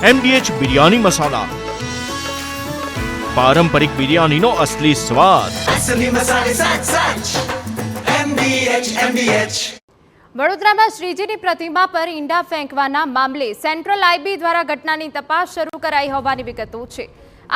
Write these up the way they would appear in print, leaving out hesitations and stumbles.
MDH biryani મસાલા, પારંપરિક બિરયાનીનો અસલી સ્વાદ। વડોદરામાં શ્રીજીની પ્રતિમા પર ઈંડા ફેંકવાના મામલે સેન્ટ્રલ આઈબી દ્વારા ઘટનાની તપાસ શરૂ કરાઈ હોવાની વિગતો છે।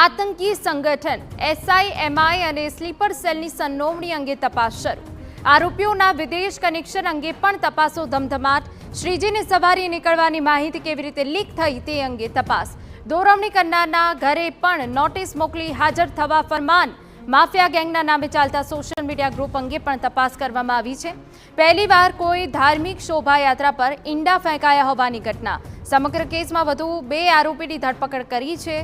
આતંકી સંગઠન SIMI અને સ્લીપર સેલની સંડોવણી અંગે તપાસ શરૂ। આરોપીઓના વિદેશ કનેક્શન અંગે પણ તપાસો ધમધમાટ। શ્રીજીની સવારી નીકળવાની માહિતી કેવી રીતે લીક થઈ તે અંગે તપાસ। દોરવણી કરનારના ઘરે પણ નોટિસ મોકલી હાજર થવા ફરમાન। માફિયા ગેંગના નામે ચાલતા સોશિયલ મીડિયા ગ્રુપ અંગે પણ તપાસ કરવામાં આવી છે। પહેલીવાર કોઈ ધાર્મિક શોભાયાત્રા પર ઈંડા ફેંકાયા હોવાની ઘટના। સમગ્ર કેસમાં વધુ 2 આરોપીની ધરપકડ કરી છે।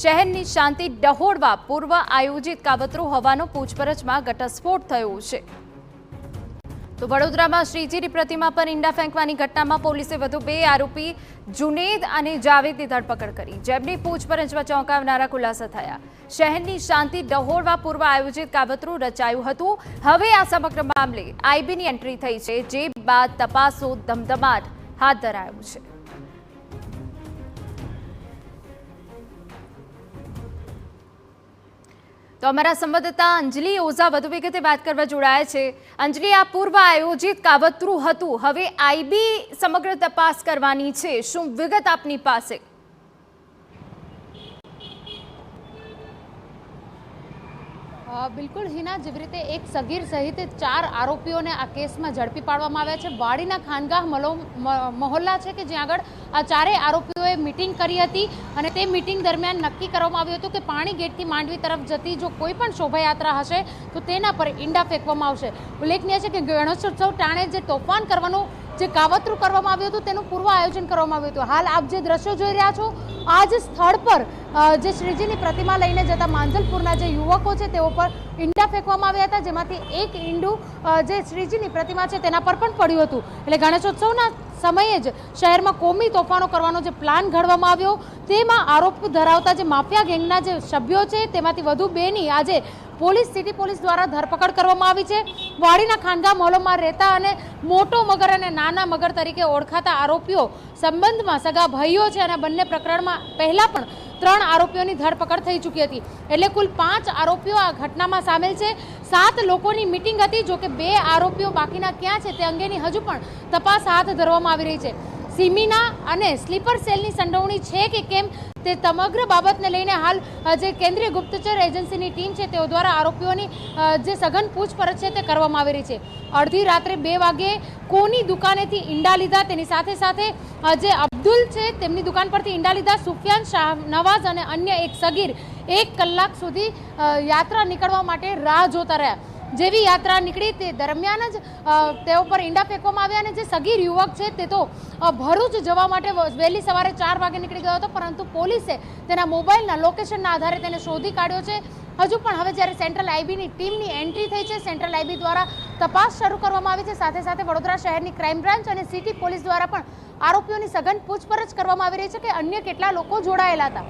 શહેરની શાંતિ ડહોળવા પૂર્વ આયોજિત કાવતરું હોવાનો પૂછપરછમાં ઘટસ્ફોટ થયો છે। તો વડોદરામાં શ્રીજીની પ્રતિમા પર ઈંડા ફેંકવાની ઘટનામાં પોલીસે વધુ 2 આરોપી જુનેદ અને જાવેદની ધરપકડ કરી, જેમની પૂછપરછમાં ચોંકાવનારા ખુલાસા થયા। શહેરની શાંતિ ડહોળવા પૂર્વ આયોજિત કાવતરું રચાયું હતું। હવે આ સમગ્ર મામલે આઈબીની એન્ટ્રી થઈ છે, જે બાદ તપાસો ધમધમાટ હાથ ધરાયો છે। તો અમારા સંવાદદાતા અંજલિ ઓઝા વધુ વિગતે વાત કરવા જોડાયા છે। અંજલિ, આ પૂર્વ આયોજિત કાવતરું હતું, હવે આઈબી સમગ્ર તપાસ કરવાની છે, શું વિગત આપની પાસે? બિલકુલ હિના, જેવી રીતે એક સગીર સહિત 4 આરોપીઓને આ કેસમાં ઝડપી પાડવામાં આવ્યા છે। વાડીના ખાનગાહ મહોલ્લા છે કે જ્યાં આગળ આ 4 આરોપીઓએ મિટિંગ કરી હતી અને તે મિટિંગ દરમિયાન નક્કી કરવામાં આવ્યું હતું કે પાણી ગેટથી માંડવી તરફ જતી જો કોઈ પણ શોભાયાત્રા હશે તો તેના પર ઈંડા ફેંકવામાં આવશે। ઉલ્લેખનીય છે કે ગણેશોત્સવ ટાણે જે તોફાન કરવાનું જે કાવતરું કરવામાં આવ્યું હતું તેનું પૂર્વ આયોજન કરવામાં આવ્યું હતું। હાલ આપ જે દ્રશ્યો જોઈ રહ્યા છો, આ જ સ્થળ પર જે શ્રીજીની પ્રતિમા લઈને જતા માંજલપુરના જે યુવકો છે તેઓ પર ઈંડા ફેંકવામાં આવ્યા હતા, જેમાંથી એક ઈંડું જે શ્રીજીની પ્રતિમા છે તેના પર પણ પડ્યું હતું। એટલે ગણેશોત્સવના સમયે જ શહેરમાં કોમી તોફાનો કરવાનો જે પ્લાન ઘડવામાં આવ્યો, તેમાં આરોપ ધરાવતા જે માફિયા ગેંગના જે સભ્યો છે તેમાંથી વધુ 2ની આજે સિટી પોલીસ દ્વારા ધરપકડ કરવામાં આવી છે। વાડીના ખાનગા મહોલ્લામાં રહેતા અને મોટો મગર અને નાના મગર તરીકે ઓળખાતા આરોપીઓ સંબંધમાં સગા ભાઈઓ છે અને બંને પ્રકરણમાં પહેલા પણ 3 આરોપીઓની ધરપકડ થઈ ચૂકી હતી। એટલે કુલ 5 આરોપીઓ આ ઘટનામાં સામેલ છે। 7 લોકોની મિટિંગ હતી, જો કે 2 આરોપીઓ બાકીના ક્યાં છે તે અંગેની હજુ પણ તપાસ હાથ ધરવામાં આવી રહી છે। સિમીના અને સ્લીપર સેલની સંડોવણી છે કે કેમ તે સમગ્ર બાબતને લઈને હાલ જે કેન્દ્રીય ગુપ્તચર એજન્સીની ટીમ છે તેઓ દ્વારા આરોપીઓની જે સઘન પૂછપરછ છે તે કરવામાં આવી રહી છે। અડધી રાત્રે 2 વાગે કોની દુકાનેથી ઈંડા લીધા તેની સાથે સાથે જે અબ્દુલ છે તેમની દુકાન પરથી ઈંડા લીધા, સુફિયાન શાહ નવાઝ અને અન્ય એક સગીર 1 કલાક સુધી યાત્રા નીકળવા માટે રાહ જોતા રહ્યા। જેવી યાત્રા નીકળી તે દરમિયાન જ તેઓ પર ઈંડા ફેંકવામાં આવ્યા અને જે સગીર યુવક છે તે તો ભરૂચ જવા માટે વહેલી સવારે 4 વાગે નીકળી ગયો હતો, પરંતુ પોલીસે તેના મોબાઈલના લોકેશનના આધારે તેને શોધી કાઢ્યો છે। હજુ પણ હવે જ્યારે સેન્ટ્રલ આઈબીની ટીમની એન્ટ્રી થઈ છે, સેન્ટ્રલ આઈબી દ્વારા તપાસ શરૂ કરવામાં આવી છે, સાથે સાથે વડોદરા શહેરની ક્રાઇમ બ્રાન્ચ અને સિટી પોલીસ દ્વારા પણ આરોપીઓની સઘન પૂછપરછ કરવામાં આવી રહી છે કે અન્ય કેટલા લોકો જોડાયેલા હતા।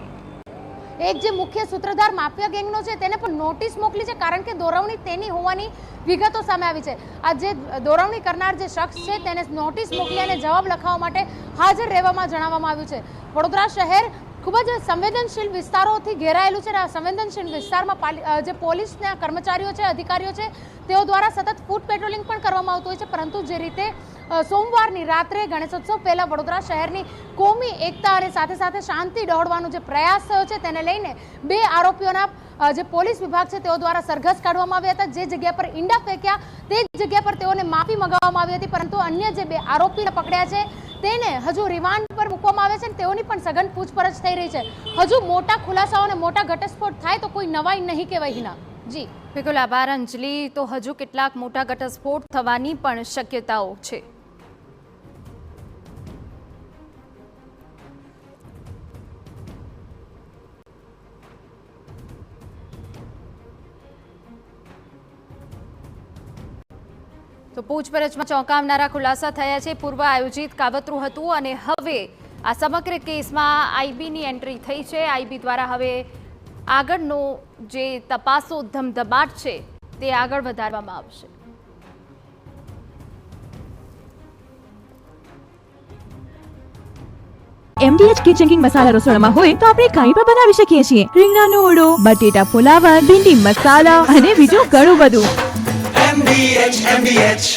એક જે મુખ્ય સૂત્રધાર માફિયા ગેંગનો છે તેને પણ નોટિસ મોકલી છે, કારણ કે દોરવણી તેની હોવાની વિગતો સામે આવી છે। આ જે દોરવણી કરનાર જે શખ્સ છે તેને નોટિસ મોકલી અને જવાબ લખાવવા માટે હાજર રહેવામાં જણાવવામાં આવ્યું છે। વડોદરા શહેર ખૂબ જ સંવેદનશીલ વિસ્તારોથી ઘેરાયેલું છે અને આ સંવેદનશીલ વિસ્તારમાં જે પોલીસના કર્મચારીઓ છે, અધિકારીઓ છે, તેઓ દ્વારા સતત ફૂટ પેટ્રોલિંગ પણ કરવામાં આવતું હોય છે, પરંતુ જે રીતે સોમવારની રાત્રે ગણેશોત્સવ પહેલા વડોદરા શહેરની કોમી એકતા અને સાથે સાથે શાંતિ ડહોળવાનો જે પ્રયાસ થયો છે તેને લઈને 2 આરોપીઓના જે પોલીસ વિભાગ છે તેઓ દ્વારા સરઘસ કાઢવામાં આવ્યા હતા। જે જગ્યા પર ઈંડા ફેંક્યા તે જગ્યા પર તેઓને માફી મંગાવવામાં આવી હતી, પરંતુ અન્ય જે 2 આરોપીને પકડ્યા છે તેને હજુ રિમાન્ડ પર મૂકવામાં આવે છે અને તેઓની પણ સઘન પૂછપરછ થઈ રહી છે। હજુ મોટા ખુલાસાઓ અને મોટા ઘટસ્ફોટ થાય તો કોઈ નવાઈ નહીં કહેવાય હિના। જી બિલકુલ આભાર અંજલિ। તો હજુ કેટલાક મોટા ઘટસ્ફોટ થવાની પણ શક્યતાઓ છે। તો પૂછપરછમાં ચોંકાવનારા ખુલાસા થયા છે। પૂર્વ આયોજિત કાવતરું હતું અને હવે આ સમગ્ર કેસમાં આઈબીની એન્ટ્રી થઈ છે। આઈબી દ્વારા હવે આગળનો જે તપાસો ધમધમાટ છે તે આગળ વધારવામાં આવશે। MDH કિચન કિંગ મસાલા રસોડામાં હોય તો આપણે કંઈ પણ બનાવી શકીએ છીએ. રીંગણાનો ઓળો, બટેટા ફુલાવર, ભીંડી મસાલા અને બીજું ઘણું બધું. MDH